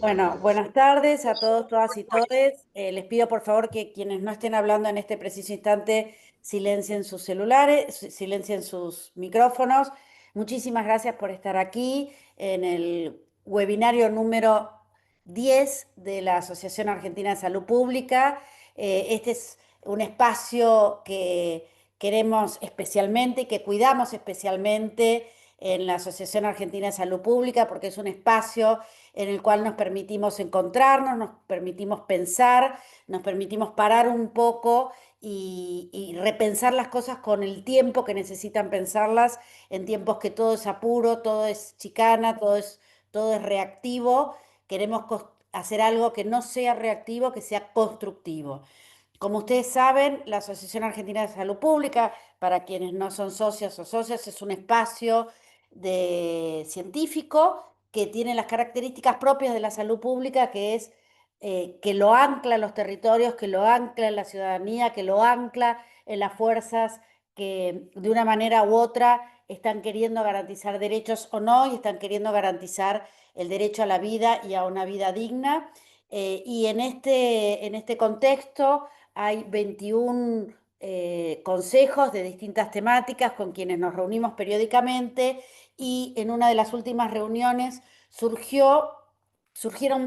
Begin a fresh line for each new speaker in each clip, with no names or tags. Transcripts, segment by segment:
Bueno, buenas tardes a todos, todas y todes. Les pido por favor que quienes no estén hablando en este preciso instante silencien sus celulares, silencien sus micrófonos. Muchísimas gracias por estar aquí en el webinario número 10 de la Asociación Argentina de Salud Pública. Este es un espacio que queremos especialmente y que cuidamos especialmente en la Asociación Argentina de Salud Pública porque es un espacio en el cual nos permitimos encontrarnos, nos permitimos pensar, nos permitimos parar un poco y repensar las cosas con el tiempo que necesitan pensarlas, en tiempos que todo es apuro, todo es chicana, todo es reactivo. Queremos hacer algo que no sea reactivo, que sea constructivo. Como ustedes saben, la Asociación Argentina de Salud Pública, para quienes no son socias o socias, es un espacio científico que tiene las características propias de la salud pública, que es que lo ancla en los territorios, que lo ancla en la ciudadanía, que lo ancla en las fuerzas que de una manera u otra están queriendo garantizar derechos o no, y están queriendo garantizar el derecho a la vida y a una vida digna. Y en este contexto hay 21 consejos de distintas temáticas con quienes nos reunimos periódicamente, y en una de las últimas reuniones surgieron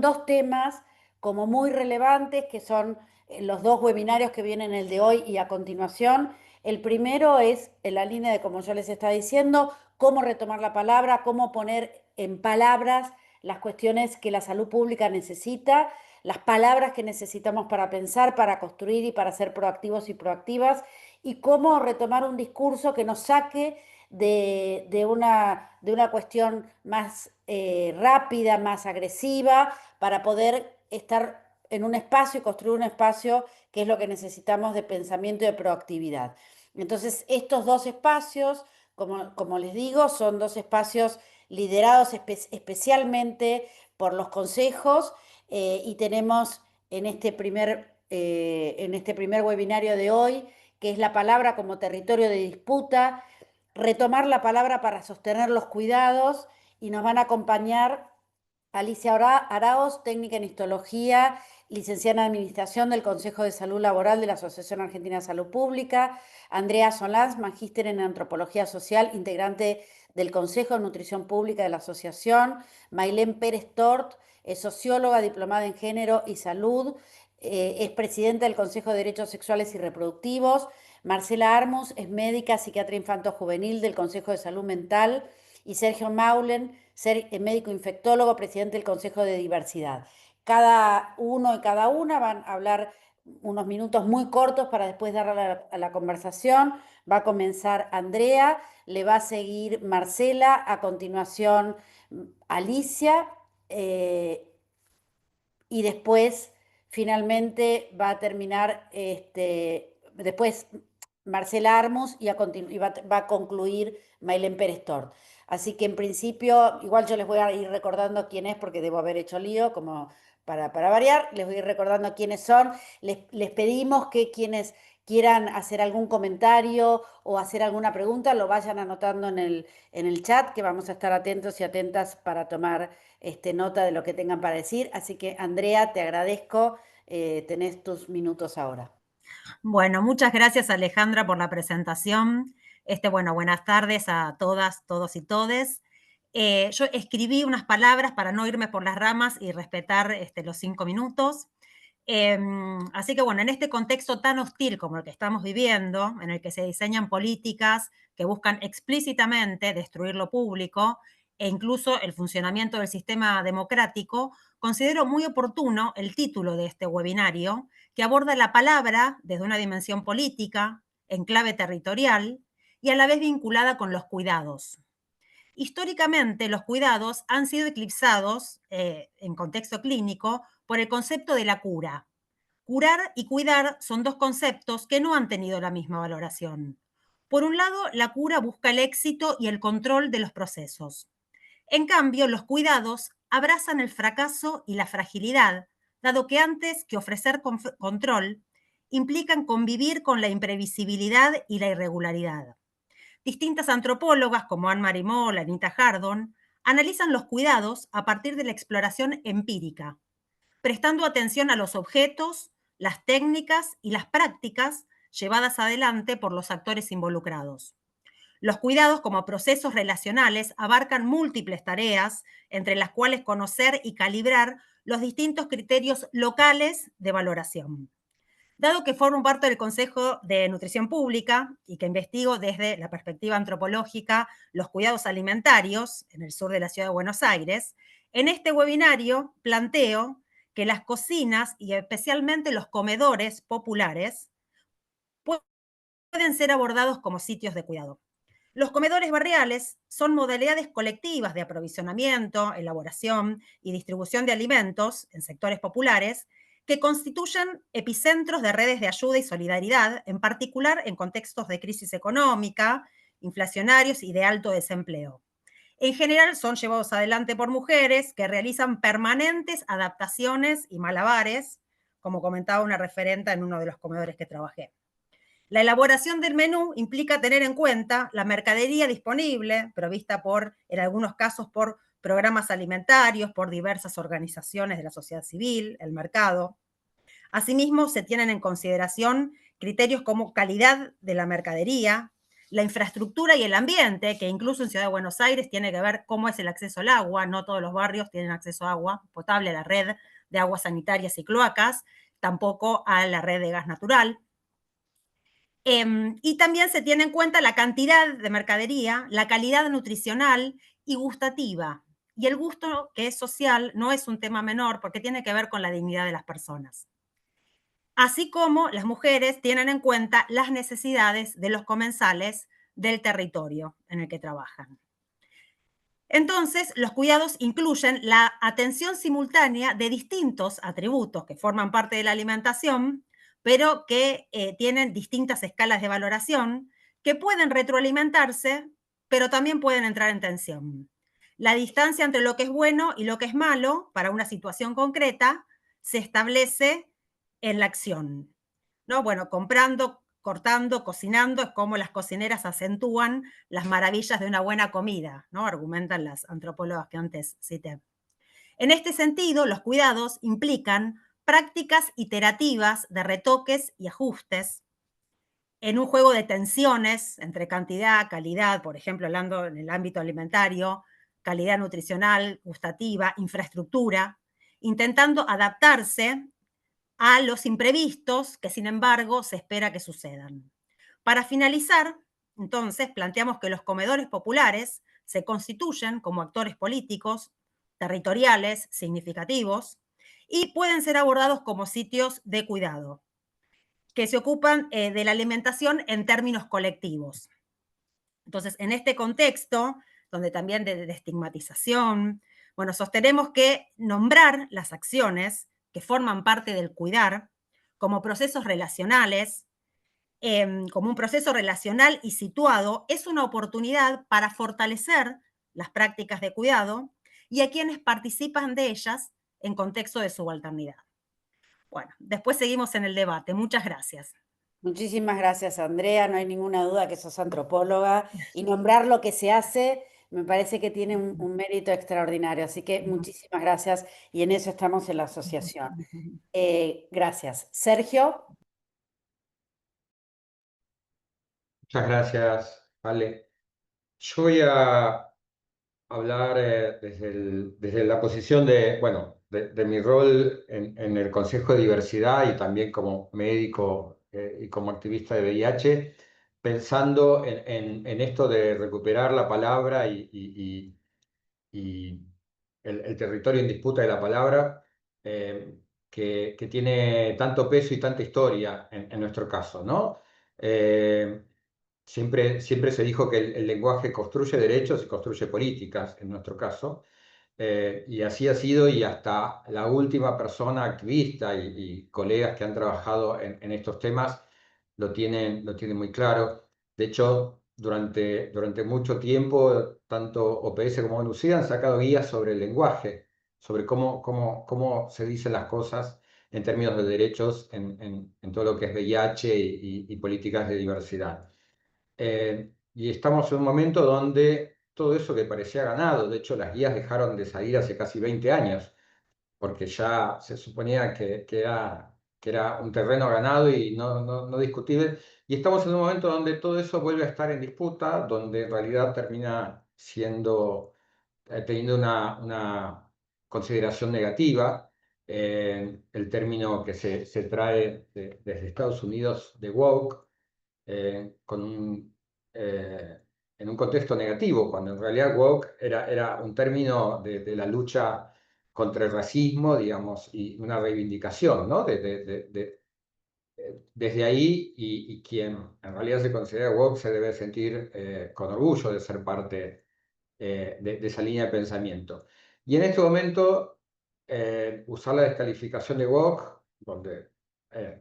dos temas como muy relevantes, que son los dos webinarios que vienen, el de hoy y a continuación. El primero es en la línea de, como yo les estaba diciendo, cómo retomar la palabra, cómo poner en palabras las cuestiones que la salud pública necesita, las palabras que necesitamos para pensar, para construir y para ser proactivos y proactivas, y cómo retomar un discurso que nos saque de una cuestión más rápida, más agresiva, para poder estar en un espacio y construir un espacio que es lo que necesitamos de pensamiento y de proactividad. Entonces, estos dos espacios, como les digo, son dos espacios liderados especialmente por los consejos, y tenemos en este primer webinario de hoy, que es la palabra como territorio de disputa, retomar la palabra para sostener los cuidados, y nos van a acompañar Alicia Araos, técnica en histología, licenciada en Administración del Consejo de Salud Laboral de la Asociación Argentina de Salud Pública; Andrea Solans, magíster en Antropología Social, integrante del Consejo de Nutrición Pública de la Asociación; Mailén Pérez Tort, es socióloga, diplomada en Género y Salud, es presidenta del Consejo de Derechos Sexuales y Reproductivos; Marcela Armus es médica, psiquiatra infanto-juvenil del Consejo de Salud Mental; y Sergio Maulen, médico infectólogo, presidente del Consejo de Diversidad. Cada uno y cada una van a hablar unos minutos muy cortos para después dar a la conversación. Va a comenzar Andrea, le va a seguir Marcela, a continuación Alicia, y después finalmente va a terminar después Marcela Armus, y va a concluir Mailén Pérez Tort. Así que en principio, igual yo les voy a ir recordando quién es, porque debo haber hecho lío, como para variar, les voy a ir recordando quiénes son. Les pedimos que quienes quieran hacer algún comentario o hacer alguna pregunta lo vayan anotando en el chat, que vamos a estar atentos y atentas para tomar nota de lo que tengan para decir. Así que, Andrea, te agradezco, tenés tus minutos ahora.
Bueno, muchas gracias Alejandra por la presentación. Bueno, buenas tardes a todas, todos y todes. Yo escribí unas palabras para no irme por las ramas y respetar los 5 minutos. Así que bueno, en este contexto tan hostil como el que estamos viviendo, en el que se diseñan políticas que buscan explícitamente destruir lo público e incluso el funcionamiento del sistema democrático, considero muy oportuno el título de este webinario, que aborda la palabra desde una dimensión política, en clave territorial y a la vez vinculada con los cuidados. Históricamente, los cuidados han sido eclipsados en contexto clínico por el concepto de la cura. Curar y cuidar son dos conceptos que no han tenido la misma valoración. Por un lado, la cura busca el éxito y el control de los procesos. En cambio, los cuidados abrazan el fracaso y la fragilidad, dado que antes que ofrecer control, implican convivir con la imprevisibilidad y la irregularidad. Distintas antropólogas como Anne-Marie Moll, Anita Hardon, analizan los cuidados a partir de la exploración empírica, prestando atención a los objetos, las técnicas y las prácticas llevadas adelante por los actores involucrados. Los cuidados como procesos relacionales abarcan múltiples tareas, entre las cuales conocer y calibrar los distintos criterios locales de valoración. Dado que formo parte del Consejo de Nutrición Pública y que investigo desde la perspectiva antropológica los cuidados alimentarios en el sur de la ciudad de Buenos Aires, en este webinario planteo que las cocinas y especialmente los comedores populares pueden ser abordados como sitios de cuidado. Los comedores barriales son modalidades colectivas de aprovisionamiento, elaboración y distribución de alimentos en sectores populares que constituyen epicentros de redes de ayuda y solidaridad, en particular en contextos de crisis económica, inflacionarios y de alto desempleo. En general son llevados adelante por mujeres que realizan permanentes adaptaciones y malabares, como comentaba una referenta en uno de los comedores que trabajé. La elaboración del menú implica tener en cuenta la mercadería disponible, provista en algunos casos, por programas alimentarios, por diversas organizaciones de la sociedad civil, el mercado. Asimismo, se tienen en consideración criterios como calidad de la mercadería, la infraestructura y el ambiente, que incluso en Ciudad de Buenos Aires tiene que ver cómo es el acceso al agua. No todos los barrios tienen acceso a agua potable, a la red de aguas sanitarias y cloacas, tampoco a la red de gas natural. Y también se tiene en cuenta la cantidad de mercadería, la calidad nutricional y gustativa. Y el gusto, que es social, no es un tema menor porque tiene que ver con la dignidad de las personas. Así como las mujeres tienen en cuenta las necesidades de los comensales del territorio en el que trabajan. Entonces, los cuidados incluyen la atención simultánea de distintos atributos que forman parte de la alimentación, pero que tienen distintas escalas de valoración, que pueden retroalimentarse, pero también pueden entrar en tensión. La distancia entre lo que es bueno y lo que es malo para una situación concreta se establece en la acción, ¿no? Bueno, comprando, cortando, cocinando, es como las cocineras acentúan las maravillas de una buena comida, ¿no? Argumentan las antropólogas que antes cité. En este sentido, los cuidados implican prácticas iterativas de retoques y ajustes en un juego de tensiones entre cantidad, calidad, por ejemplo, hablando en el ámbito alimentario, calidad nutricional, gustativa, infraestructura, intentando adaptarse a los imprevistos que, sin embargo, se espera que sucedan. Para finalizar, entonces, planteamos que los comedores populares se constituyen como actores políticos, territoriales, significativos, y pueden ser abordados como sitios de cuidado, que se ocupan de la alimentación en términos colectivos. Entonces, en este contexto, donde también de estigmatización, bueno, sostenemos que nombrar las acciones que forman parte del cuidar como procesos relacionales, como un proceso relacional y situado, es una oportunidad para fortalecer las prácticas de cuidado y a quienes participan de ellas en contexto de subalternidad. Bueno, después seguimos en el debate. Muchas gracias.
Muchísimas gracias, Andrea. No hay ninguna duda que sos antropóloga y nombrar lo que se hace me parece que tiene un mérito extraordinario. Así que muchísimas gracias y en eso estamos en la asociación. Gracias. Sergio.
Muchas gracias, Ale. Yo voy a hablar desde la posición de mi rol en el Consejo de Diversidad y también como médico y como activista de VIH, pensando en esto de recuperar la palabra y el territorio en disputa de la palabra, que tiene tanto peso y tanta historia en nuestro caso, ¿no? Siempre se dijo que el lenguaje construye derechos y construye políticas, en nuestro caso, y así ha sido, y hasta la última persona activista y colegas que han trabajado en estos temas lo tienen muy claro. De hecho, durante mucho tiempo, tanto OPS como ONUCID han sacado guías sobre el lenguaje, sobre cómo se dicen las cosas en términos de derechos en todo lo que es VIH y políticas de diversidad. Y estamos en un momento donde todo eso que parecía ganado. De hecho, las guías dejaron de salir hace casi 20 años, porque ya se suponía que era un terreno ganado y no discutible. Y estamos en un momento donde todo eso vuelve a estar en disputa, donde en realidad termina siendo, teniendo una consideración negativa. El término que se trae desde Estados Unidos de woke, con en un contexto negativo, cuando en realidad woke era un término de la lucha contra el racismo, digamos, y una reivindicación, ¿no? Desde ahí, y quien en realidad se considera woke se debe sentir con orgullo de ser parte de esa línea de pensamiento. Y en este momento, usar la descalificación de woke, donde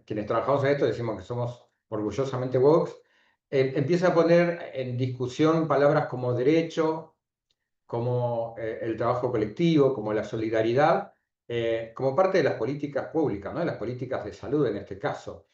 quienes trabajamos en esto decimos que somos orgullosamente woke, empieza a poner en discusión palabras como derecho, como el trabajo colectivo, como la solidaridad, como parte de las políticas públicas, ¿no? De las políticas de salud en este caso.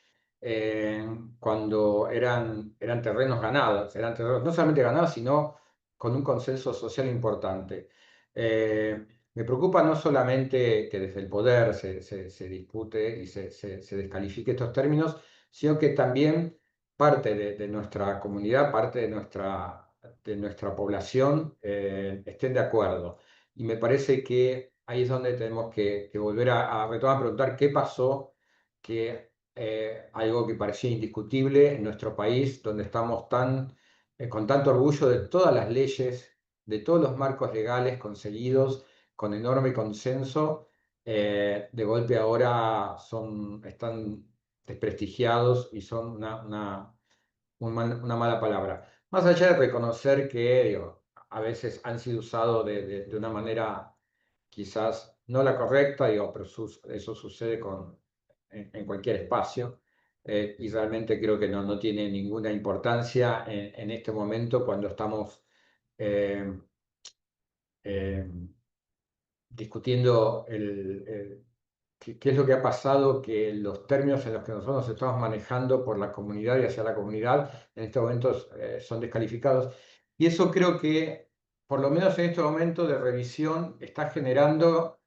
Cuando eran terrenos ganados, eran terrenos no solamente ganados, sino con un consenso social importante. Me preocupa no solamente que desde el poder se dispute y se descalifique estos términos, sino que también parte de nuestra comunidad, parte de nuestra población estén de acuerdo. Y me parece que ahí es donde tenemos que volver a retomar, a preguntar qué pasó, que algo que parecía indiscutible en nuestro país, donde estamos con tanto orgullo de todas las leyes, de todos los marcos legales conseguidos con enorme consenso, de golpe ahora están desprestigiados y son una mala palabra. Más allá de reconocer que digo, a veces han sido usados de una manera quizás no la correcta, digo, pero eso sucede en cualquier espacio, y realmente creo que no tiene ninguna importancia en este momento cuando estamos eh, eh, discutiendo qué es lo que ha pasado, que los términos en los que nosotros nos estamos manejando por la comunidad y hacia la comunidad en estos momentos son descalificados. Y eso creo que, por lo menos en este momento de revisión, está generando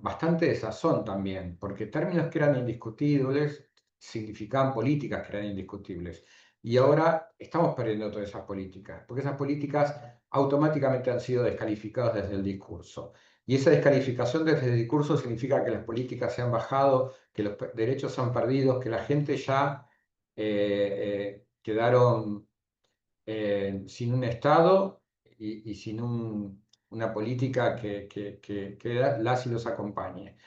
bastante desazón también, porque términos que eran indiscutibles significaban políticas que eran indiscutibles. Y ahora estamos perdiendo todas esas políticas, porque esas políticas automáticamente han sido descalificadas desde el discurso. Y esa descalificación desde el discurso significa que las políticas se han bajado, que los derechos se han perdido, que la gente ya quedaron sin un Estado y sin una política que las y los acompañe.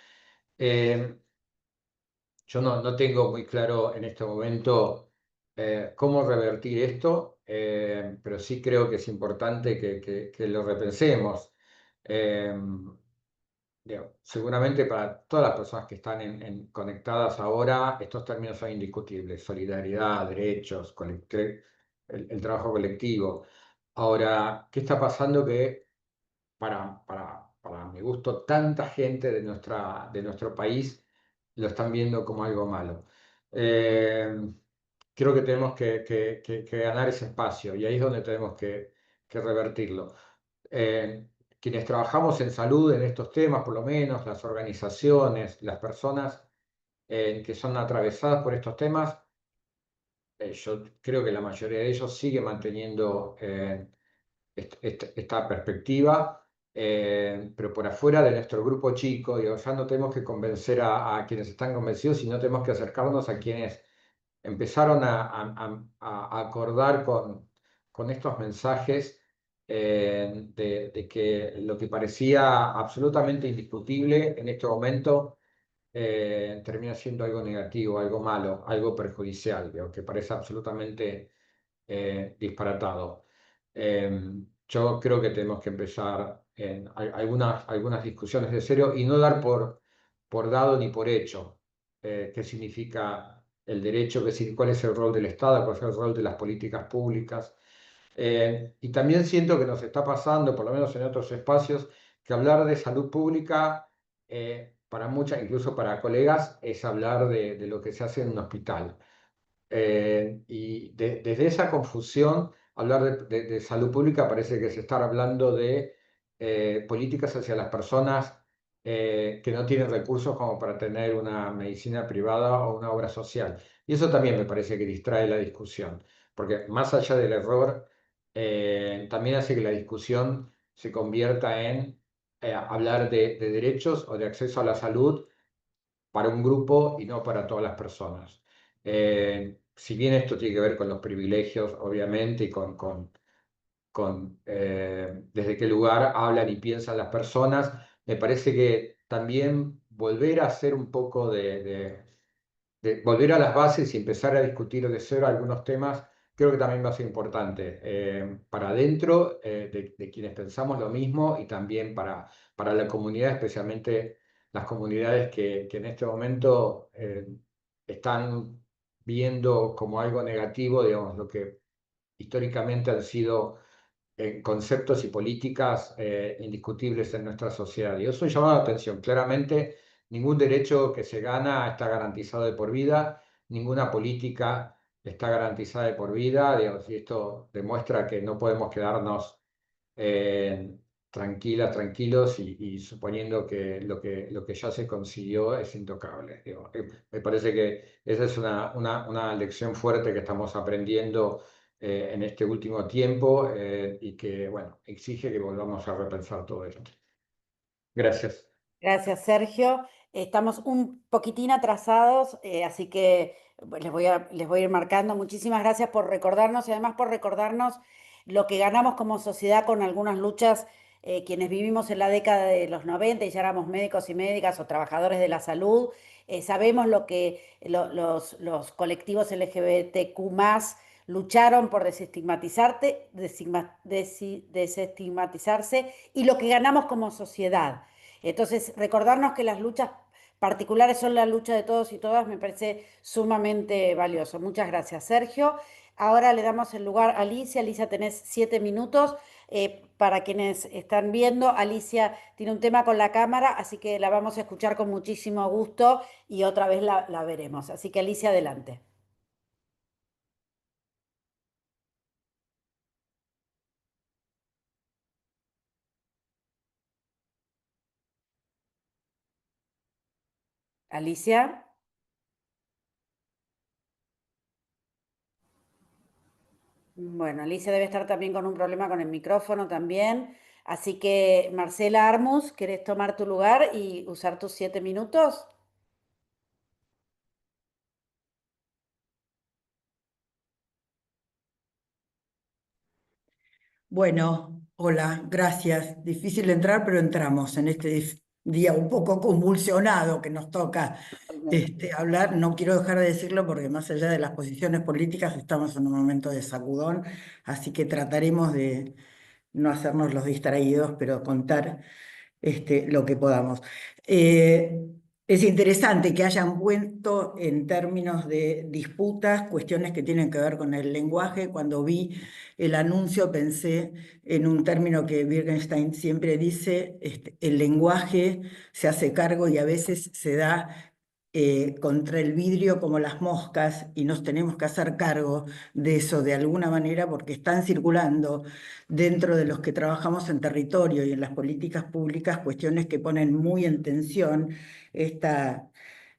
Yo no tengo muy claro en este momento cómo revertir esto, pero sí creo que es importante que lo repensemos. Eh, Seguramente para todas las personas que están conectadas ahora, estos términos son indiscutibles: solidaridad, derechos, el trabajo colectivo. Ahora, ¿qué está pasando? Que para mi gusto, tanta gente de nuestro país lo están viendo como algo malo. Eh, Creo que tenemos que ganar ese espacio, y ahí es donde tenemos que revertirlo. Eh, Quienes trabajamos en salud en estos temas, por lo menos las organizaciones, las personas que son atravesadas por estos temas, yo creo que la mayoría de ellos sigue manteniendo esta perspectiva, pero por afuera de nuestro grupo chico, digo, ya no tenemos que convencer a quienes están convencidos, sino tenemos que acercarnos a quienes empezaron a acordar con estos mensajes, de que lo que parecía absolutamente indiscutible en este momento termina siendo algo negativo, algo malo, algo perjudicial, digo, que parece absolutamente disparatado. Yo creo que tenemos que empezar en algunas discusiones de serio y no dar por dado ni por hecho qué significa el derecho, cuál es el rol del Estado, cuál es el rol de las políticas públicas. Y también siento que nos está pasando, por lo menos en otros espacios, que hablar de salud pública, para muchas, incluso para colegas, es hablar de lo que se hace en un hospital. Y desde esa confusión hablar de salud pública parece que se está hablando de políticas hacia las personas que no tienen recursos como para tener una medicina privada o una obra social. Y eso también me parece que distrae la discusión, porque más allá del error, también hace que la discusión se convierta en hablar de derechos o de acceso a la salud para un grupo y no para todas las personas. Si bien esto tiene que ver con los privilegios, obviamente, y con desde qué lugar hablan y piensan las personas, me parece que también volver a hacer un poco de volver a las bases y empezar a discutir de cero algunos temas, creo que también va a ser importante para adentro de quienes pensamos lo mismo y también para la comunidad, especialmente las comunidades que en este momento están viendo como algo negativo, digamos, lo que históricamente han sido conceptos y políticas indiscutibles en nuestra sociedad. Y eso es un llamado de atención. Claramente, ningún derecho que se gana está garantizado de por vida, ninguna política está garantizada de por vida, digamos, y esto demuestra que no podemos quedarnos tranquilos y suponiendo que lo que ya se consiguió es intocable. Digo. Me parece que esa es una lección fuerte que estamos aprendiendo en este último tiempo y que, bueno, exige que volvamos a repensar todo esto. Gracias.
Gracias, Sergio. Estamos un poquitín atrasados, así que pues, les voy a ir marcando. Muchísimas gracias por recordarnos y además por recordarnos lo que ganamos como sociedad con algunas luchas, quienes vivimos en la década de los 90 y ya éramos médicos y médicas o trabajadores de la salud. Sabemos lo que los colectivos LGBTQ+ lucharon por desestigmatizarse y lo que ganamos como sociedad. Entonces, recordarnos que las luchas particulares son la lucha de todos y todas me parece sumamente valioso. Muchas gracias, Sergio. Ahora le damos el lugar a Alicia. Alicia, tenés 7 minutos. Para quienes están viendo, Alicia tiene un tema con la cámara, así que la vamos a escuchar con muchísimo gusto y otra vez la veremos. Así que Alicia, adelante. Alicia. Bueno, Alicia debe estar también con un problema con el micrófono también. Así que, Marcela Armus, ¿querés tomar tu lugar y usar tus 7 minutos?
Bueno, hola, gracias. Difícil entrar, pero entramos en este día un poco convulsionado que nos toca hablar. No quiero dejar de decirlo porque más allá de las posiciones políticas estamos en un momento de sacudón, así que trataremos de no hacernos los distraídos, pero contar lo que podamos. Es interesante que hayan puesto en términos de disputas cuestiones que tienen que ver con el lenguaje. Cuando vi el anuncio pensé en un término que Wittgenstein siempre dice, el lenguaje se hace cargo y a veces se da contra el vidrio como las moscas y nos tenemos que hacer cargo de eso de alguna manera porque están circulando dentro de los que trabajamos en territorio y en las políticas públicas cuestiones que ponen muy en tensión esta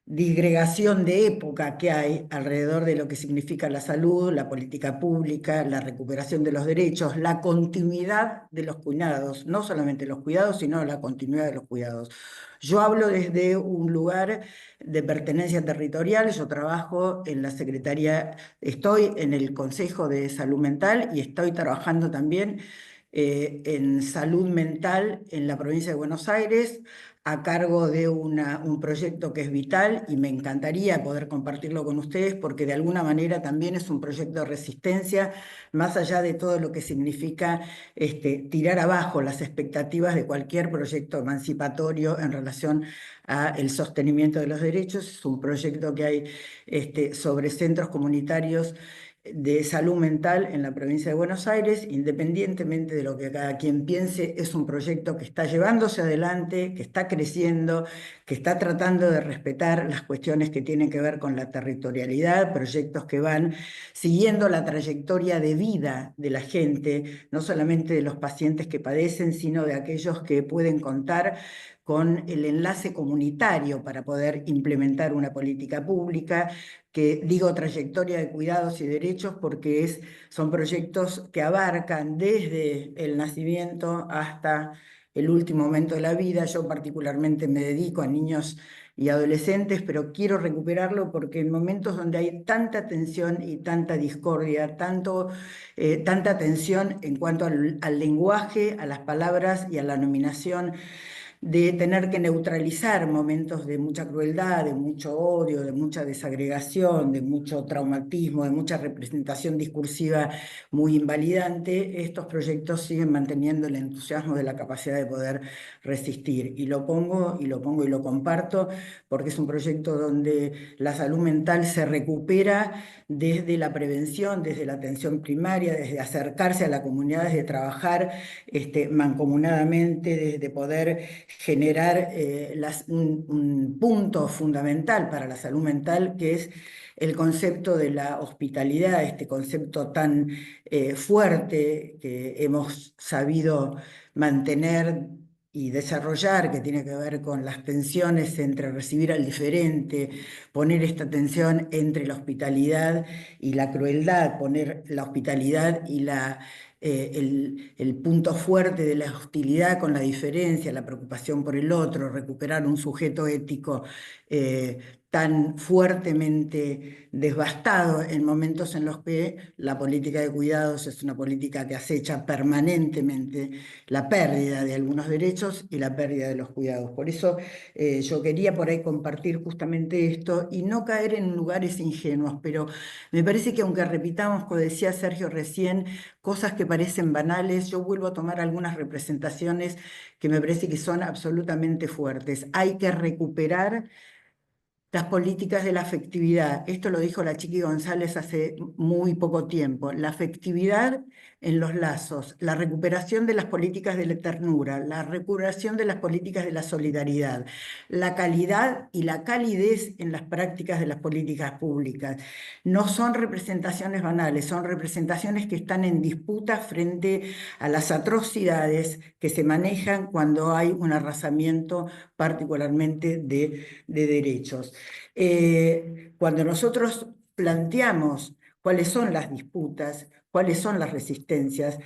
disgregación de época que hay alrededor de lo que significa la salud, la política pública, la recuperación de los derechos, la continuidad de los cuidados, no solamente los cuidados, sino la continuidad de los cuidados. Yo hablo desde un lugar de pertenencia territorial, yo trabajo en la Secretaría, estoy en el Consejo de Salud Mental y estoy trabajando también en salud mental en la provincia de Buenos Aires, a cargo de un proyecto que es vital y me encantaría poder compartirlo con ustedes porque de alguna manera también es un proyecto de resistencia, más allá de todo lo que significa tirar abajo las expectativas de cualquier proyecto emancipatorio en relación al sostenimiento de los derechos. Es un proyecto que hay sobre centros comunitarios de salud mental en la provincia de Buenos Aires. Independientemente de lo que cada quien piense, es un proyecto que está llevándose adelante, que está creciendo, que está tratando de respetar las cuestiones que tienen que ver con la territorialidad, proyectos que van siguiendo la trayectoria de vida de la gente, no solamente de los pacientes que padecen, sino de aquellos que pueden contar con el enlace comunitario para poder implementar una política pública, que digo trayectoria de cuidados y derechos porque son proyectos que abarcan desde el nacimiento hasta el último momento de la vida. Yo particularmente me dedico a niños y adolescentes, pero quiero recuperarlo porque en momentos donde hay tanta tensión y tanta discordia, tanta tensión en cuanto al lenguaje, a las palabras y a la nominación, de tener que neutralizar momentos de mucha crueldad, de mucho odio, de mucha desagregación, de mucho traumatismo, de mucha representación discursiva muy invalidante, estos proyectos siguen manteniendo el entusiasmo de la capacidad de poder resistir. Y lo pongo y lo comparto porque es un proyecto donde la salud mental se recupera desde la prevención, desde la atención primaria, desde acercarse a la comunidad, desde trabajar mancomunadamente, desde poder generar un punto fundamental para la salud mental, que es el concepto de la hospitalidad, este concepto tan fuerte que hemos sabido mantener y desarrollar, que tiene que ver con las tensiones entre recibir al diferente, poner esta tensión entre la hospitalidad y la crueldad, poner la hospitalidad y el punto fuerte de la hostilidad con la diferencia, la preocupación por el otro, recuperar un sujeto ético tan fuertemente devastado en momentos en los que la política de cuidados es una política que acecha permanentemente la pérdida de algunos derechos y la pérdida de los cuidados. Por eso yo quería por ahí compartir justamente esto y no caer en lugares ingenuos, pero me parece que aunque repitamos, como decía Sergio recién, cosas que parecen banales, yo vuelvo a tomar algunas representaciones que me parece que son absolutamente fuertes. Hay que recuperar las políticas de la afectividad. Esto lo dijo la Chiqui González hace muy poco tiempo. La afectividad en los lazos, la recuperación de las políticas de la ternura, la recuperación de las políticas de la solidaridad, la calidad y la calidez en las prácticas de las políticas públicas. No son representaciones banales, son representaciones que están en disputa frente a las atrocidades que se manejan cuando hay un arrasamiento particularmente de derechos. Cuando nosotros planteamos cuáles son las disputas, cuáles son las resistencias,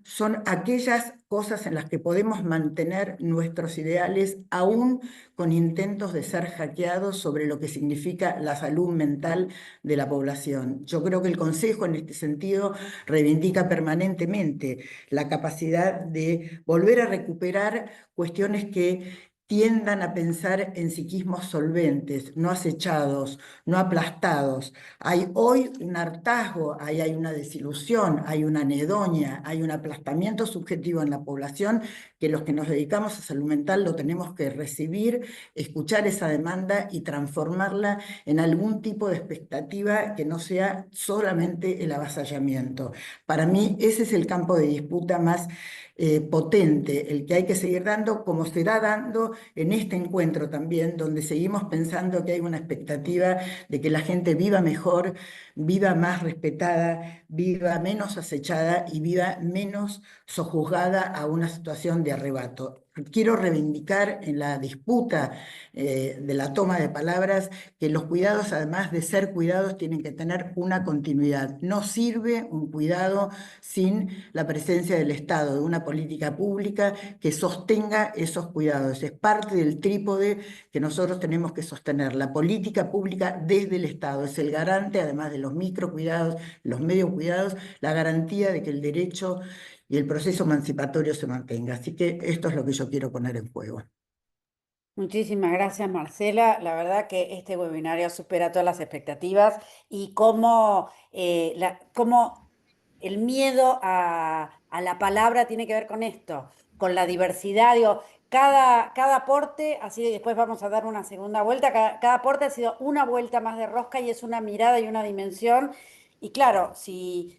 son aquellas cosas en las que podemos mantener nuestros ideales aún con intentos de ser hackeados sobre lo que significa la salud mental de la población. Yo creo que el Consejo en este sentido reivindica permanentemente la capacidad de volver a recuperar cuestiones que tiendan a pensar en psiquismos solventes, no acechados, no aplastados. Hay hoy un hartazgo, hay una desilusión, hay una anedonia, hay un aplastamiento subjetivo en la población que los que nos dedicamos a salud mental lo tenemos que recibir, escuchar esa demanda y transformarla en algún tipo de expectativa que no sea solamente el avasallamiento. Para mí ese es el campo de disputa más potente, el que hay que seguir dando, como se da dando en este encuentro también, donde seguimos pensando que hay una expectativa de que la gente viva mejor, viva más respetada, viva menos acechada y viva menos sojuzgada a una situación de arrebato. Quiero reivindicar en la disputa de la toma de palabras que los cuidados, además de ser cuidados, tienen que tener una continuidad. No sirve un cuidado sin la presencia del Estado, de una política pública que sostenga esos cuidados. Es parte del trípode que nosotros tenemos que sostener. La política pública desde el Estado es el garante, además de los microcuidados, los medio cuidados, la garantía de que el derecho y el proceso emancipatorio se mantenga. Así que esto es lo que yo quiero poner en juego.
Muchísimas gracias, Marcela. La verdad que este webinario supera todas las expectativas y cómo el miedo a la palabra tiene que ver con esto, con la diversidad. Digo, cada aporte, así después vamos a dar una segunda vuelta, cada aporte ha sido una vuelta más de rosca y es una mirada y una dimensión. Y claro, si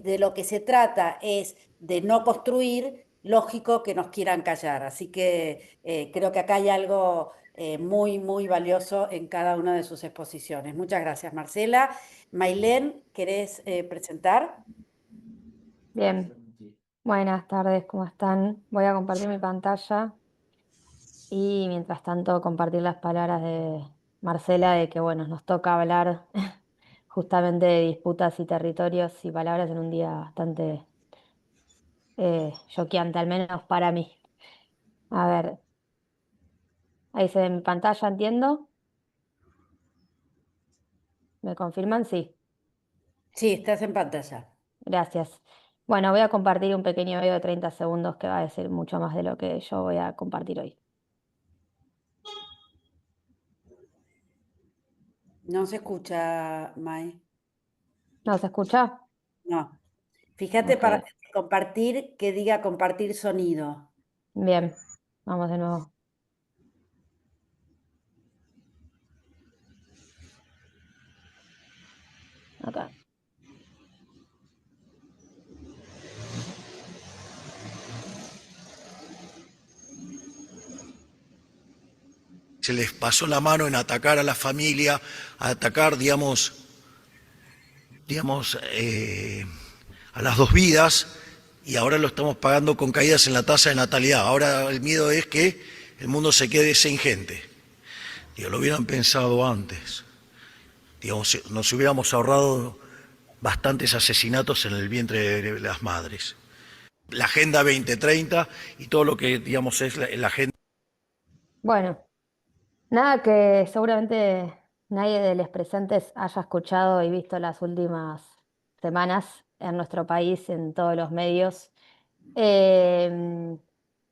de lo que se trata es de no construir, lógico que nos quieran callar. Así que creo que acá hay algo muy, muy valioso en cada una de sus exposiciones. Muchas gracias, Marcela. Mailén, ¿querés presentar?
Bien, buenas tardes, ¿cómo están? Voy a compartir mi pantalla y mientras tanto compartir las palabras de Marcela de que, bueno, nos toca hablar justamente de disputas y territorios y palabras en un día bastante choqueante, al menos para mí. A ver, ahí se ve mi pantalla, entiendo. ¿Me confirman? Sí,
Sí, estás en pantalla.
gracias. Bueno, voy a compartir un pequeño video de 30 segundos que va a decir mucho más de lo que yo voy a compartir hoy.
No se escucha, May.
¿No se escucha?
No. Fíjate
Ok,
para compartir que diga compartir sonido.
bien, vamos de nuevo. Acá.
Se les pasó la mano en atacar a la familia, a atacar, a las dos vidas, y ahora lo estamos pagando con caídas en la tasa de natalidad. Ahora el miedo es que el mundo se quede sin gente. Lo hubieran pensado antes. Nos hubiéramos ahorrado bastantes asesinatos en el vientre de las madres. La Agenda 2030 y todo lo que, es la agenda.
Bueno, nada que seguramente nadie de los presentes haya escuchado y visto las últimas semanas en nuestro país, en todos los medios. Em,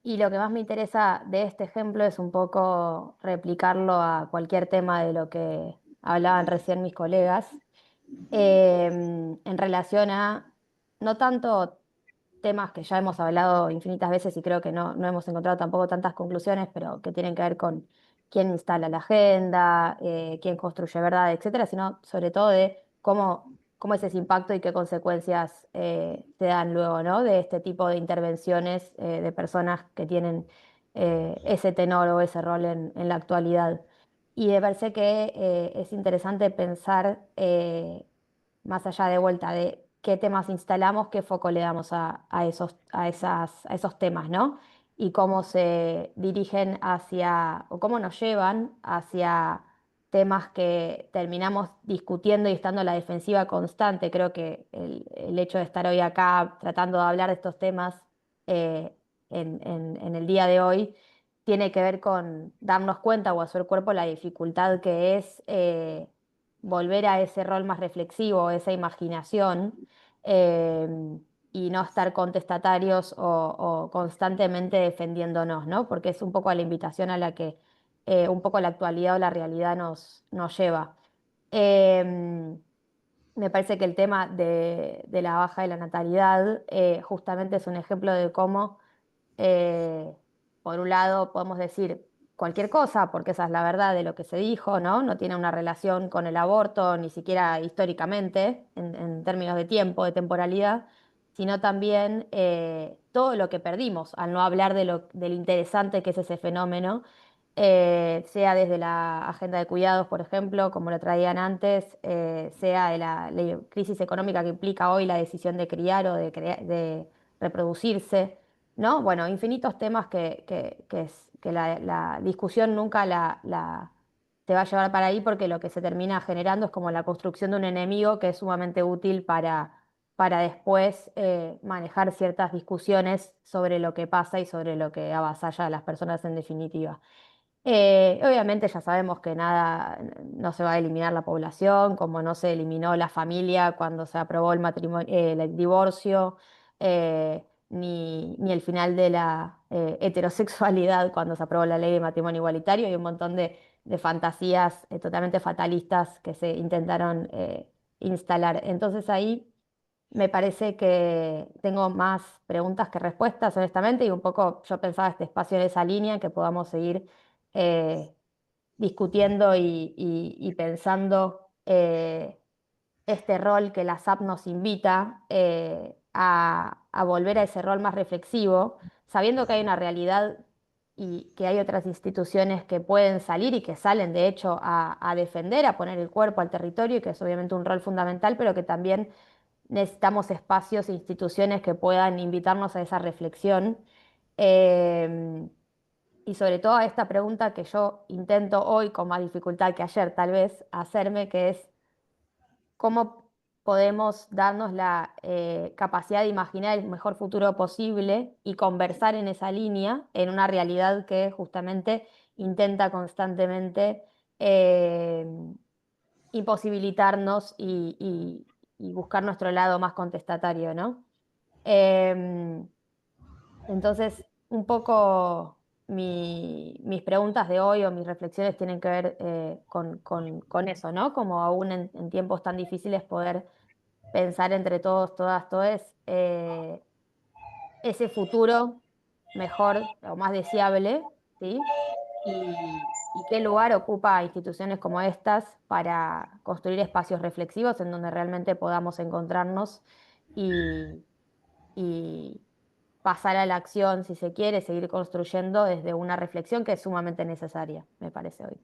y lo que más me interesa de este ejemplo es un poco replicarlo a cualquier tema de lo que hablaban recién mis colegas, en relación a no tanto temas que ya hemos hablado infinitas veces y creo que no hemos encontrado tampoco tantas conclusiones, pero que tienen que ver con quién instala la agenda, quién construye verdad, etcétera, sino sobre todo de cómo es ese impacto y qué consecuencias se dan luego, ¿no? De este tipo de intervenciones de personas que tienen ese tenor o ese rol en la actualidad. Y me parece que es interesante pensar más allá de vuelta de qué temas instalamos, qué foco le damos a esos temas, ¿no? Y cómo se dirigen hacia, o cómo nos llevan hacia temas que terminamos discutiendo y estando en la defensiva constante. Creo que el hecho de estar hoy acá tratando de hablar de estos temas eh, en el día de hoy tiene que ver con darnos cuenta o hacer cuerpo la dificultad que es volver a ese rol más reflexivo, esa imaginación, eh, y no estar contestatarios o constantemente defendiéndonos, ¿no? Porque es un poco la invitación a la que un poco la actualidad o la realidad nos lleva. Em, Me parece que el tema de la baja de la natalidad justamente es un ejemplo de cómo eh, por un lado, podemos decir cualquier cosa, porque esa es la verdad de lo que se dijo, ¿no? No tiene una relación con el aborto, ni siquiera históricamente, en términos de tiempo, de temporalidad, sino también todo lo que perdimos al no hablar de lo interesante que es ese fenómeno, sea desde la agenda de cuidados, por ejemplo, como lo traían antes, sea de la crisis económica que implica hoy la decisión de criar o de reproducirse. ¿No? Bueno, infinitos temas que la discusión nunca te va a llevar para ahí porque lo que se termina generando es como la construcción de un enemigo que es sumamente útil para después manejar ciertas discusiones sobre lo que pasa y sobre lo que avasalla a las personas en definitiva. Obviamente ya sabemos que nada, no se va a eliminar la población, como no se eliminó la familia cuando se aprobó el matrimonio, el divorcio, ni el final de la heterosexualidad cuando se aprobó la ley de matrimonio igualitario y un montón de fantasías totalmente fatalistas que se intentaron instalar. Entonces ahí me parece que tengo más preguntas que respuestas, honestamente, y un poco yo pensaba este espacio en esa línea, que podamos seguir eh, discutiendo y pensando este rol que la SAP nos invita a volver a ese rol más reflexivo, sabiendo que hay una realidad y que hay otras instituciones que pueden salir y que salen, de hecho, a defender, a poner el cuerpo al territorio, y que es obviamente un rol fundamental, pero que también necesitamos espacios e instituciones que puedan invitarnos a esa reflexión. Y sobre todo a esta pregunta que yo intento hoy, con más dificultad que ayer tal vez, hacerme, que es cómo podemos darnos la capacidad de imaginar el mejor futuro posible y conversar en esa línea, en una realidad que justamente intenta constantemente imposibilitarnos y buscar nuestro lado más contestatario, ¿no? Entonces, un poco mis preguntas de hoy o mis reflexiones tienen que ver con eso, ¿no? Como aún en tiempos tan difíciles poder pensar entre todos, todas, todes, ese futuro mejor o más deseable, ¿sí? Y qué lugar ocupa instituciones como estas para construir espacios reflexivos en donde realmente podamos encontrarnos y, y pasar a la acción, si se quiere, seguir construyendo desde una reflexión que es sumamente necesaria, me parece hoy.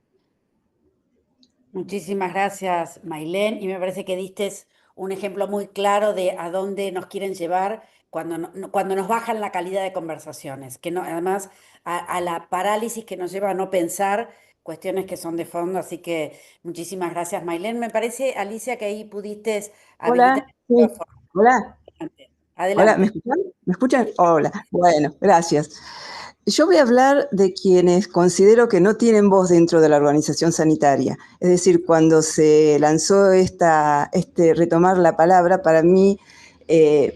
Muchísimas gracias, Mailén, y me parece que diste un ejemplo muy claro de a dónde nos quieren llevar cuando, cuando nos bajan la calidad de conversaciones, que no, además a la parálisis que nos lleva a no pensar cuestiones que son de fondo, así que muchísimas gracias, Mailén. Me parece, Alicia, que ahí pudiste habilitar
Hola,
el
sí,
micrófono.
hola,
Adelante.
hola, ¿me
Adelante.
escuchan? ¿Me escuchan? Hola, bueno, gracias. Yo voy a hablar de quienes considero que no tienen voz dentro de la organización sanitaria. Es decir, cuando se lanzó retomar la palabra, para mí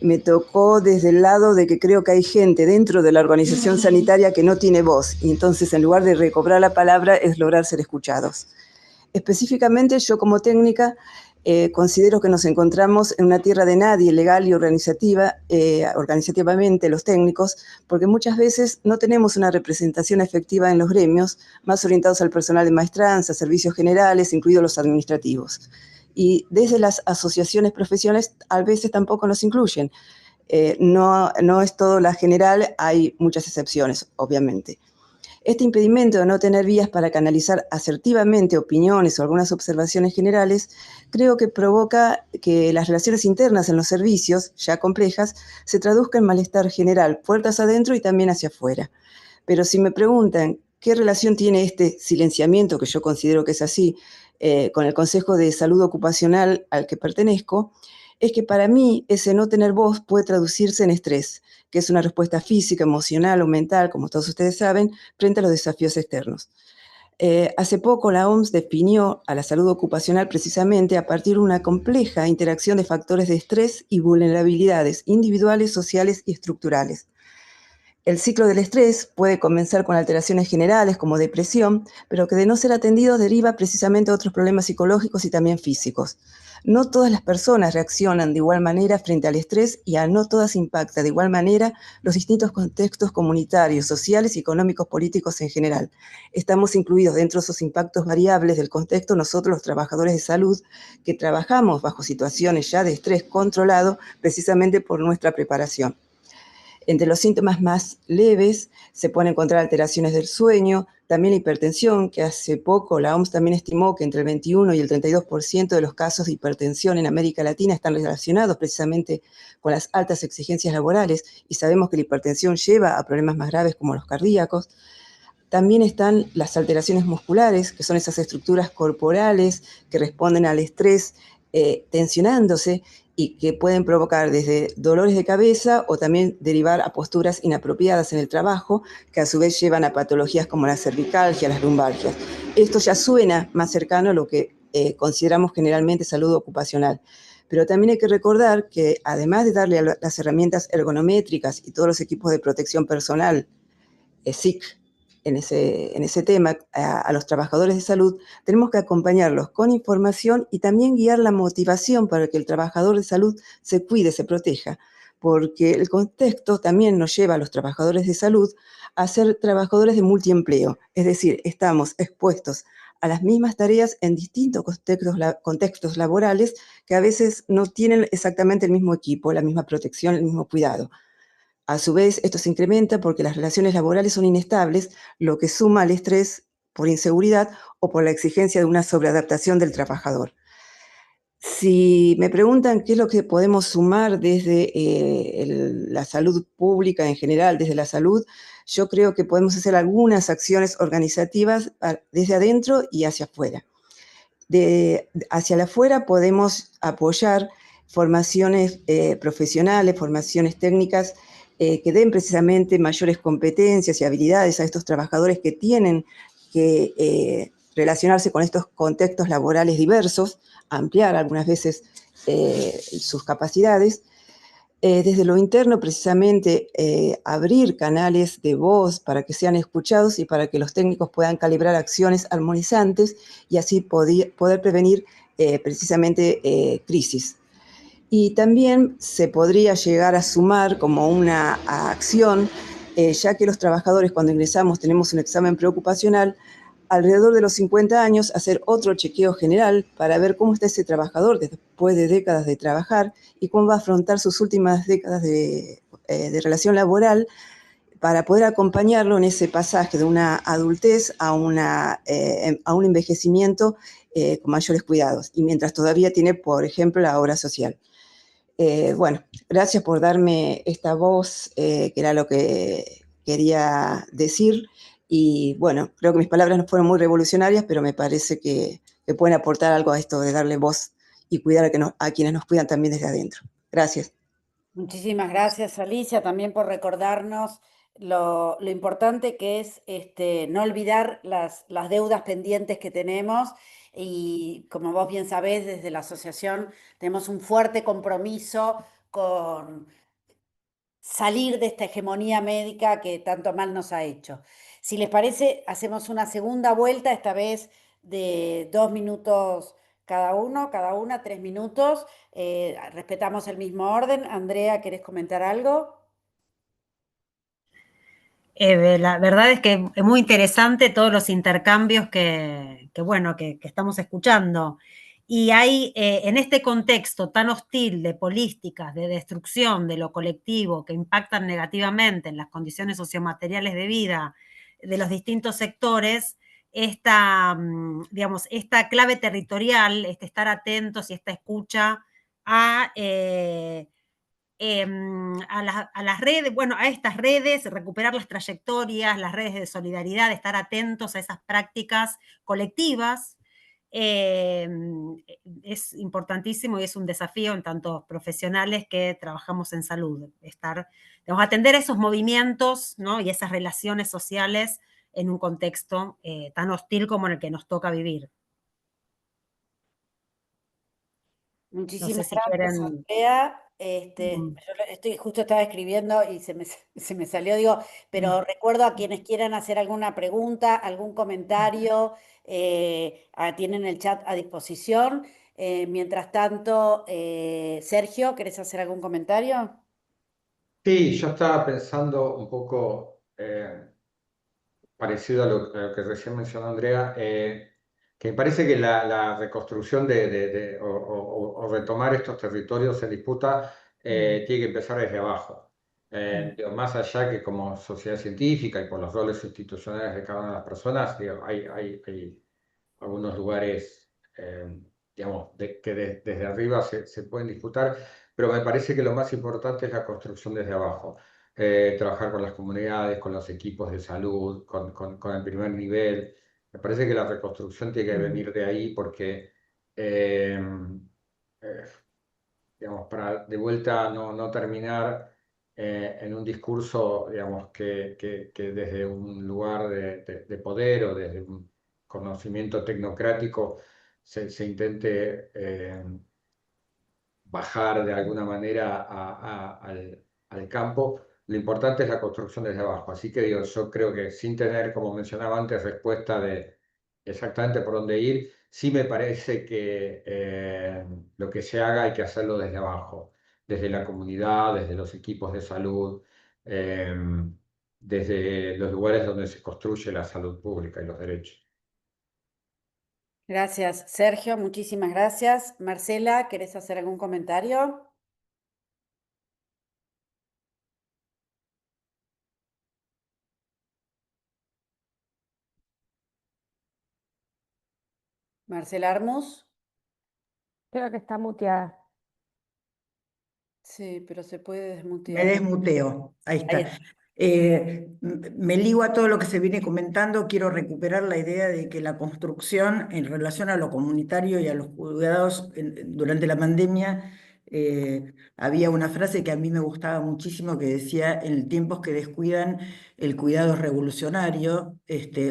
me tocó desde el lado de que creo que hay gente dentro de la organización sanitaria que no tiene voz. Y entonces, en lugar de recobrar la palabra, es lograr ser escuchados. Específicamente, yo como técnica considero que nos encontramos en una tierra de nadie, legal y organizativamente los técnicos, porque muchas veces no tenemos una representación efectiva en los gremios, más orientados al personal de maestranza, servicios generales, incluidos los administrativos. Y desde las asociaciones profesionales a veces tampoco nos incluyen. No es todo la general, hay muchas excepciones, obviamente. Este impedimento de no tener vías para canalizar asertivamente opiniones o algunas observaciones generales, creo que provoca que las relaciones internas en los servicios, ya complejas, se traduzcan en malestar general, puertas adentro y también hacia afuera. Pero si me preguntan qué relación tiene este silenciamiento, que yo considero que es así, con el Consejo de Salud Ocupacional al que pertenezco, es que para mí ese no tener voz puede traducirse en estrés, que es una respuesta física, emocional o mental, como todos ustedes saben, frente a los desafíos externos. Hace poco la OMS definió a la salud ocupacional precisamente a partir de una compleja interacción de factores de estrés y vulnerabilidades individuales, sociales y estructurales. El ciclo del estrés puede comenzar con alteraciones generales como depresión, pero que de no ser atendido deriva precisamente a otros problemas psicológicos y también físicos. No todas las personas reaccionan de igual manera frente al estrés y a no todas impacta de igual manera los distintos contextos comunitarios, sociales y económicos políticos en general. Estamos incluidos dentro de esos impactos variables del contexto nosotros los trabajadores de salud que trabajamos bajo situaciones ya de estrés controlado precisamente por nuestra preparación. Entre los síntomas más leves se pueden encontrar alteraciones del sueño, también la hipertensión, que hace poco la OMS también estimó que entre el 21 y el 32% de los casos de hipertensión en América Latina están relacionados precisamente con las altas exigencias laborales, y sabemos que la hipertensión lleva a problemas más graves como los cardíacos. También están las alteraciones musculares, que son esas estructuras corporales que responden al estrés tensionándose y que pueden provocar desde dolores de cabeza o también derivar a posturas inapropiadas en el trabajo, que a su vez llevan a patologías como la cervicalgia, las lumbalgias. Esto ya suena más cercano a lo que consideramos generalmente salud ocupacional. Pero también hay que recordar que además de darle las herramientas ergonométricas y todos los equipos de protección personal, SIC, en ese tema, a los trabajadores de salud, tenemos que acompañarlos con información y también guiar la motivación para que el trabajador de salud se cuide, se proteja, porque el contexto también nos lleva a los trabajadores de salud a ser trabajadores de multiempleo, es decir, estamos expuestos a las mismas tareas en distintos contextos laborales que a veces no tienen exactamente el mismo equipo, la misma protección, el mismo cuidado. A su vez, esto se incrementa porque las relaciones laborales son inestables, lo que suma al estrés por inseguridad o por la exigencia de una sobreadaptación del trabajador. Si me preguntan qué es lo que podemos sumar desde la salud pública en general, desde la salud, yo creo que podemos hacer algunas acciones organizativas desde adentro y hacia afuera. Hacia afuera podemos apoyar formaciones profesionales, formaciones técnicas que den precisamente mayores competencias y habilidades a estos trabajadores que tienen que relacionarse con estos contextos laborales diversos, ampliar algunas veces sus capacidades. Desde lo interno, precisamente, abrir canales de voz para que sean escuchados y para que los técnicos puedan calibrar acciones armonizantes y así poder prevenir precisamente crisis. Y también se podría llegar a sumar como una acción, ya que los trabajadores cuando ingresamos tenemos un examen preocupacional, alrededor de los 50 años hacer otro chequeo general para ver cómo está ese trabajador después de décadas de trabajar y cómo va a afrontar sus últimas décadas de relación laboral para poder acompañarlo en ese pasaje de una adultez a un envejecimiento con mayores cuidados y mientras todavía tiene, por ejemplo, la obra social. Bueno, gracias por darme esta voz, que era lo que quería decir. Y bueno, creo que mis palabras no fueron muy revolucionarias, pero me parece que pueden aportar algo a esto de darle voz y cuidar a quienes nos cuidan también desde adentro. Gracias.
Muchísimas gracias, Alicia, también por recordarnos lo importante que es no olvidar las deudas pendientes que tenemos. Y como vos bien sabés, desde la asociación tenemos un fuerte compromiso con salir de esta hegemonía médica que tanto mal nos ha hecho. Si les parece, hacemos una segunda vuelta, esta vez de 2 minutos cada una, 3 minutos. Respetamos el mismo orden. Andrea, ¿querés comentar algo?
La verdad es que es muy interesante todos los intercambios que estamos escuchando. Y hay, en este contexto tan hostil de políticas, de destrucción de lo colectivo, que impactan negativamente en las condiciones sociomateriales de vida de los distintos sectores, digamos, esta clave territorial, este estar atentos y esta escucha a a las redes, bueno, a estas redes, recuperar las trayectorias, las redes de solidaridad, estar atentos a esas prácticas colectivas, es importantísimo y es un desafío en tanto profesionales que trabajamos en salud, atender a esos movimientos, ¿no? Y esas relaciones sociales en un contexto tan hostil como en el que nos toca vivir. No sé
Muchísimas
si
gracias,
quieren...
Andrea. Yo justo estaba escribiendo y se me salió, digo, pero recuerdo a quienes quieran hacer alguna pregunta, algún comentario, tienen el chat a disposición. Mientras tanto, Sergio, ¿querés hacer algún comentario?
Sí, yo estaba pensando un poco parecido a lo que recién mencionó Andrea, que me parece que la reconstrucción o retomar estos territorios en disputa tiene que empezar desde abajo. Digo, más allá que como sociedad científica y por los roles institucionales de cada una de las personas, digo, hay algunos lugares, digamos, desde arriba se pueden disputar, pero me parece que lo más importante es la construcción desde abajo. Trabajar con las comunidades, con los equipos de salud, con el primer nivel. Me parece que la reconstrucción tiene que venir de ahí porque, eh, eh, digamos, para de vuelta no terminar en un discurso, digamos, que desde un lugar de poder o desde un conocimiento tecnocrático se intente bajar de alguna manera al campo. Lo importante es la construcción desde abajo. Así que digo, yo creo que sin tener, como mencionaba antes, respuesta de exactamente por dónde ir, sí me parece que lo que se haga hay que hacerlo desde abajo, desde la comunidad, desde los equipos de salud, eh, desde los lugares donde se construye la salud pública y los derechos.
Gracias, Sergio, muchísimas gracias. Marcela, ¿querés hacer algún comentario? Marcela Armus.
Creo que está muteada.
Sí, pero se puede
Me
desmutear.
desmuteo, ahí
Ahí
está.
está.
Me ligo a todo lo que se viene comentando, quiero recuperar la idea de que la construcción en relación a lo comunitario y a los cuidados durante la pandemia, había una frase que a mí me gustaba muchísimo que decía, en tiempos que descuidan, el cuidado es revolucionario.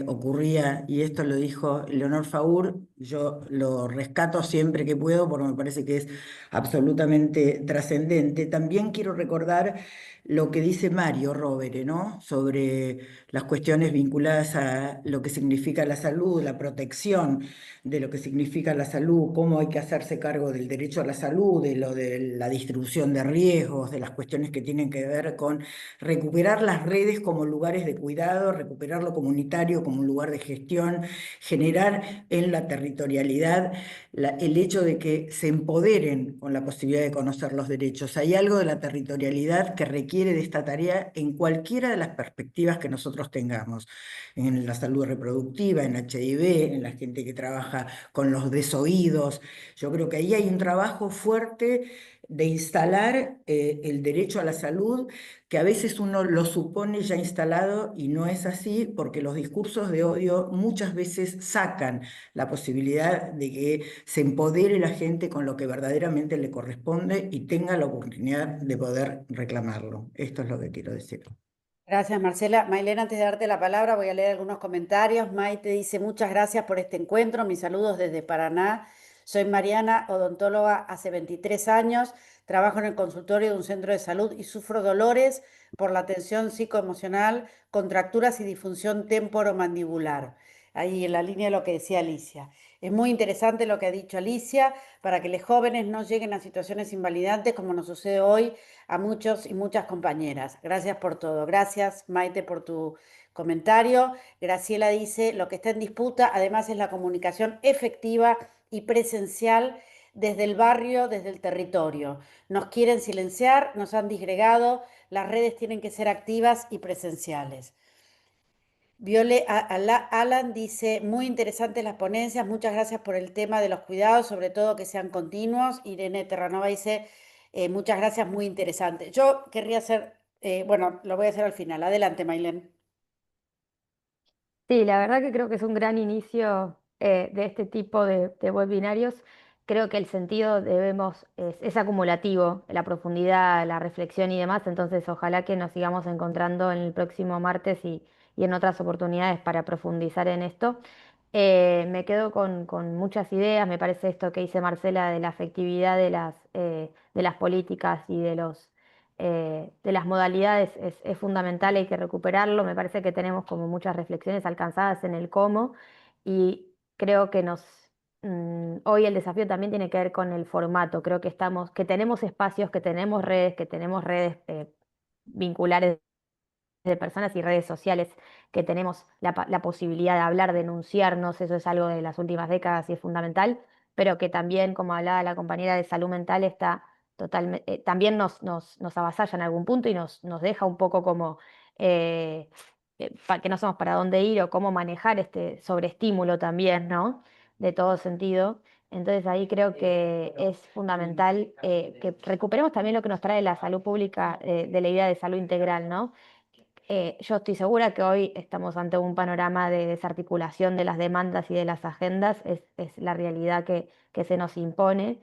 Ocurría, y esto lo dijo Leonor Faur, yo lo rescato siempre que puedo porque me parece que es absolutamente trascendente. También quiero recordar lo que dice Mario Rovere, ¿no? Sobre las cuestiones vinculadas a lo que significa la salud, la protección de lo que significa la salud, cómo hay que hacerse cargo del derecho a la salud, de lo de la distribución de riesgos, de las cuestiones que tienen que ver con recuperar las redes como lugares de cuidado, recuperar lo comunitario como un lugar de gestión, generar en la territorialidad el hecho de que se empoderen con la posibilidad de conocer los derechos. Hay algo de la territorialidad que requiere de esta tarea en cualquiera de las perspectivas que nosotros tengamos, en la salud reproductiva, en HIV, en la gente que trabaja con los desoídos. Yo creo que ahí hay un trabajo fuerte de instalar el derecho a la salud, que a veces uno lo supone ya instalado y no es así, porque los discursos de odio muchas veces sacan la posibilidad de que se empodere la gente con lo que verdaderamente le corresponde y tenga la oportunidad de poder reclamarlo. Esto es lo que quiero decir.
Gracias, Marcela. Mailena, antes de darte la palabra, voy a leer algunos comentarios. Maite dice, muchas gracias por este encuentro. Mis saludos desde Paraná. Soy Mariana, odontóloga hace 23 años. Trabajo en el consultorio de un centro de salud y sufro dolores por la tensión psicoemocional, contracturas y disfunción temporomandibular. Ahí en la línea de lo que decía Alicia. Es muy interesante lo que ha dicho Alicia para que los jóvenes no lleguen a situaciones invalidantes como nos sucede hoy a muchos y muchas compañeras. Gracias por todo. Gracias, Maite, por tu comentario. Graciela dice, lo que está en disputa además es la comunicación efectiva y presencial desde el barrio, desde el territorio. Nos quieren silenciar, nos han disgregado, las redes tienen que ser activas y presenciales. Alan dice, muy interesantes las ponencias, muchas gracias por el tema de los cuidados, sobre todo que sean continuos. Irene Terranova dice, muchas gracias, muy interesante. Yo querría hacer, bueno, lo voy a hacer al final. Adelante, Mailén.
Sí, la verdad que creo que es un gran inicio de este tipo de webinarios. Creo que el sentido es acumulativo, la profundidad, la reflexión y demás. Entonces, ojalá que nos sigamos encontrando en el próximo martes y en otras oportunidades para profundizar en esto. Me quedo con muchas ideas. Me parece esto que dice Marcela de la afectividad de las políticas y de las modalidades es fundamental, hay que recuperarlo. Me parece que tenemos como muchas reflexiones alcanzadas en el cómo y creo que hoy el desafío también tiene que ver con el formato. Creo que tenemos espacios, que tenemos redes vinculares de personas y redes sociales, que tenemos la posibilidad de hablar, denunciarnos, eso es algo de las últimas décadas y es fundamental, pero que también, como hablaba la compañera de salud mental, está totalmente, también nos avasalla en algún punto y nos deja un poco como que no sabemos para dónde ir o cómo manejar este sobreestímulo también, ¿no? De todo sentido. Entonces ahí creo que es fundamental que recuperemos también lo que nos trae la salud pública, de la idea de salud integral, ¿no? Yo estoy segura que hoy estamos ante un panorama de desarticulación de las demandas y de las agendas, es la realidad que se nos impone.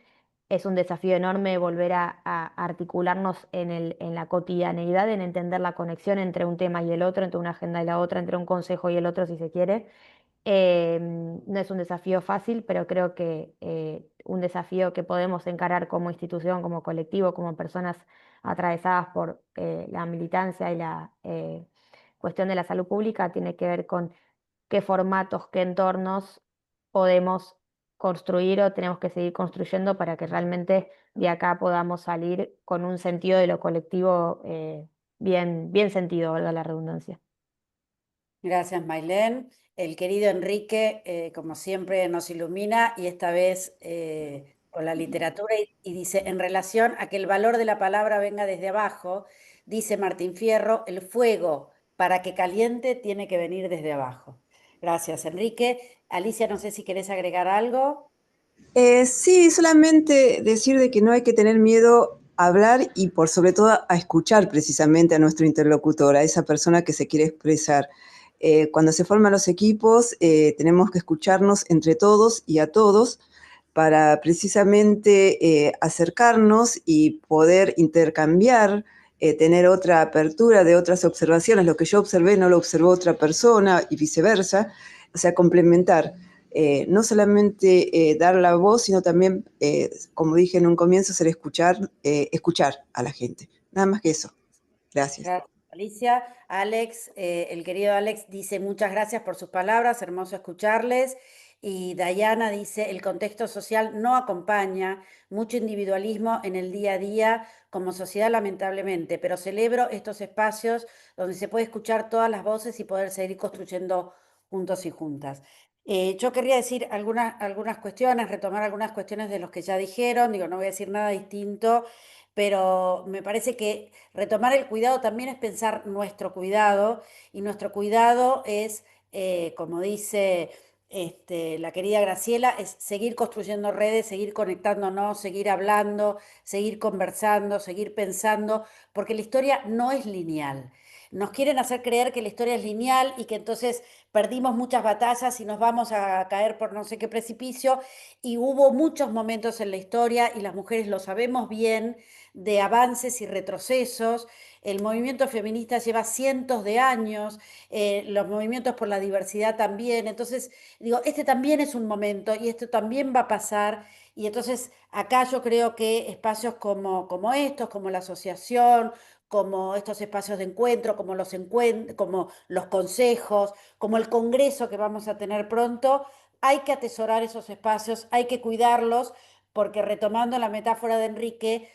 Es un desafío enorme volver a articularnos en la cotidianeidad, en entender la conexión entre un tema y el otro, entre una agenda y la otra, entre un consejo y el otro, si se quiere. No es un desafío fácil, pero creo que un desafío que podemos encarar como institución, como colectivo, como personas atravesadas por la militancia y la cuestión de la salud pública, tiene que ver con qué formatos, qué entornos podemos construir o tenemos que seguir construyendo para que realmente de acá podamos salir con un sentido de lo colectivo bien sentido, valga la redundancia.
Gracias, Mailén. El querido Enrique, como siempre, nos ilumina y esta vez con la literatura y dice, en relación a que el valor de la palabra venga desde abajo, dice Martín Fierro, el fuego para que caliente tiene que venir desde abajo. Gracias, Enrique. Alicia, no sé si querés agregar algo.
Sí, solamente decir de que no hay que tener miedo a hablar y por sobre todo a escuchar precisamente a nuestro interlocutor, a esa persona que se quiere expresar. Cuando se forman los equipos, tenemos que escucharnos entre todos y a todos para precisamente acercarnos y poder intercambiar, tener otra apertura de otras observaciones. Lo que yo observé no lo observó otra persona y viceversa, o sea, complementar. No solamente dar la voz, sino también, como dije en un comienzo, escuchar a la gente. Nada más que eso. Gracias.
Gracias, Alicia. Alex, el querido Alex dice muchas gracias por sus palabras, hermoso escucharles. Y Dayana dice, el contexto social no acompaña mucho individualismo en el día a día como sociedad, lamentablemente, pero celebro estos espacios donde se puede escuchar todas las voces y poder seguir construyendo juntos y juntas. Yo querría decir algunas cuestiones, retomar algunas cuestiones de los que ya dijeron, digo, no voy a decir nada distinto, pero me parece que retomar el cuidado también es pensar nuestro cuidado, y nuestro cuidado es, como dice la querida Graciela, es seguir construyendo redes, seguir conectándonos, seguir hablando, seguir conversando, seguir pensando, porque la historia no es lineal. Nos quieren hacer creer que la historia es lineal y que entonces perdimos muchas batallas y nos vamos a caer por no sé qué precipicio, y hubo muchos momentos en la historia, y las mujeres lo sabemos bien, de avances y retrocesos. El movimiento feminista lleva cientos de años, los movimientos por la diversidad también. Entonces, digo, este también es un momento y esto también va a pasar. Y entonces acá yo creo que espacios como estos, como la asociación, como estos espacios de encuentro, como los consejos, como el congreso que vamos a tener pronto, hay que atesorar esos espacios, hay que cuidarlos, porque retomando la metáfora de Enrique,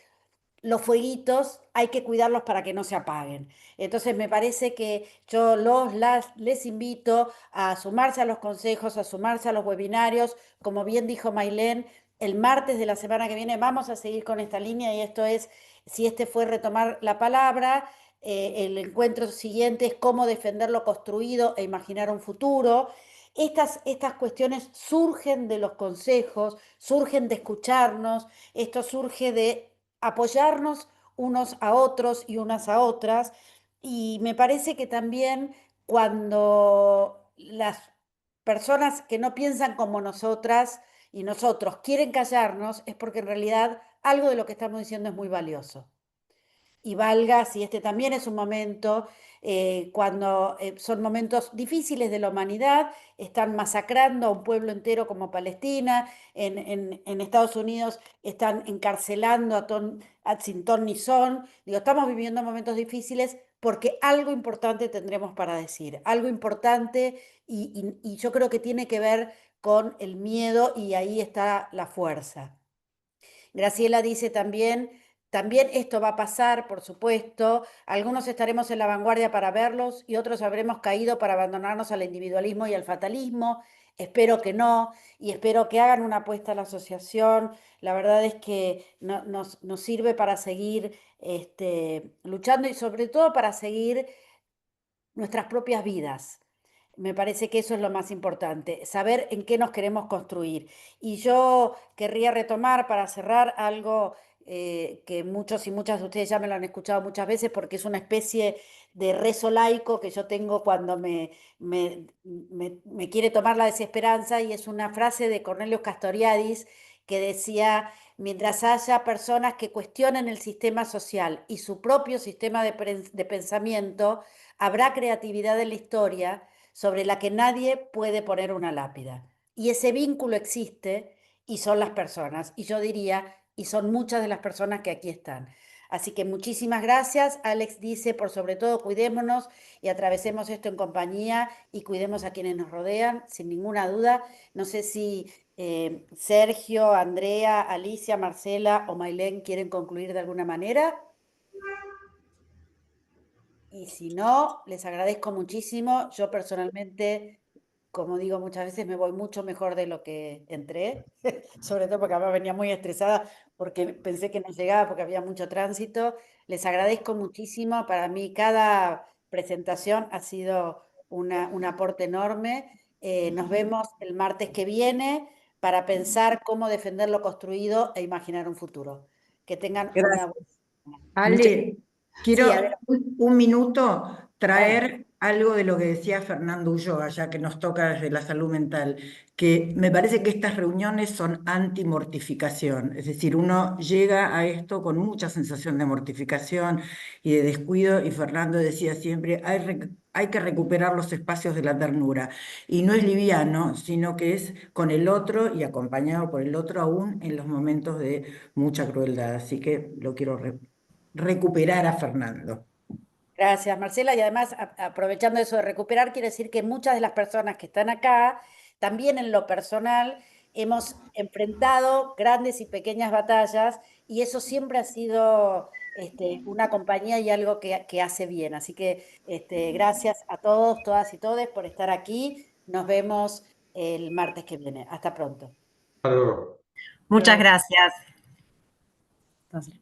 los fueguitos hay que cuidarlos para que no se apaguen. Entonces me parece que yo les invito a sumarse a los consejos, a sumarse a los webinarios. Como bien dijo Mailén, el martes de la semana que viene vamos a seguir con esta línea, y esto es, si este fue retomar la palabra, el encuentro siguiente es cómo defender lo construido e imaginar un futuro. Estas cuestiones surgen de los consejos, surgen de escucharnos, esto surge de apoyarnos unos a otros y unas a otras. Y me parece que también cuando las personas que no piensan como nosotras y nosotros quieren callarnos, es porque en realidad algo de lo que estamos diciendo es muy valioso. Y valga si este también es un momento, cuando son momentos difíciles de la humanidad, están masacrando a un pueblo entero como Palestina, en Estados Unidos están encarcelando sin ton ni son. Digo, estamos viviendo momentos difíciles porque algo importante tendremos para decir, algo importante, y yo creo que tiene que ver con el miedo, y ahí está la fuerza. Graciela dice también esto va a pasar, por supuesto. Algunos estaremos en la vanguardia para verlos y otros habremos caído para abandonarnos al individualismo y al fatalismo. Espero que no, y espero que hagan una apuesta a la asociación. La verdad es que nos sirve para seguir luchando, y sobre todo para seguir nuestras propias vidas. Me parece que eso es lo más importante, saber en qué nos queremos construir. Y yo querría retomar para cerrar algo, que muchos y muchas de ustedes ya me lo han escuchado muchas veces, porque es una especie de rezo laico que yo tengo cuando me quiere tomar la desesperanza, y es una frase de Cornelius Castoriadis que decía: mientras haya personas que cuestionen el sistema social y su propio sistema de pensamiento, habrá creatividad en la historia sobre la que nadie puede poner una lápida. Y ese vínculo existe, y son las personas. Y yo diría, y son muchas de las personas que aquí están. Así que muchísimas gracias. Alex dice, por sobre todo, cuidémonos y atravesemos esto en compañía, y cuidemos a quienes nos rodean, sin ninguna duda. No sé si Sergio, Andrea, Alicia, Marcela o Mailén quieren concluir de alguna manera. y si no, les agradezco muchísimo. Yo personalmente, como digo muchas veces, me voy mucho mejor de lo que entré, sobre todo porque además venía muy estresada porque pensé que no llegaba porque había mucho tránsito. Les agradezco muchísimo. Para mí cada presentación ha sido un aporte enorme. Nos vemos el martes que viene para pensar cómo defender lo construido e imaginar un futuro. Que tengan una
Gracias.
buena...
Ale, quiero
Sí, a ver,
un minuto
bueno.
traer algo de lo que decía Fernando Ulloa, ya que nos toca desde la salud mental, que me parece que estas reuniones son anti-mortificación, es decir, uno llega a esto con mucha sensación de mortificación y de descuido, y Fernando decía siempre, hay que recuperar los espacios de la ternura, y no es liviano, sino que es con el otro y acompañado por el otro aún en los momentos de mucha crueldad, así que lo quiero recuperar a Fernando.
Gracias, Marcela. Y además, aprovechando eso de recuperar, quiero decir que muchas de las personas que están acá, también en lo personal, hemos enfrentado grandes y pequeñas batallas y eso siempre ha sido una compañía y algo que hace bien. Así que gracias a todos, todas y todes por estar aquí. Nos vemos el martes que viene. Hasta pronto.
Hasta luego.
Muchas gracias.
Entonces,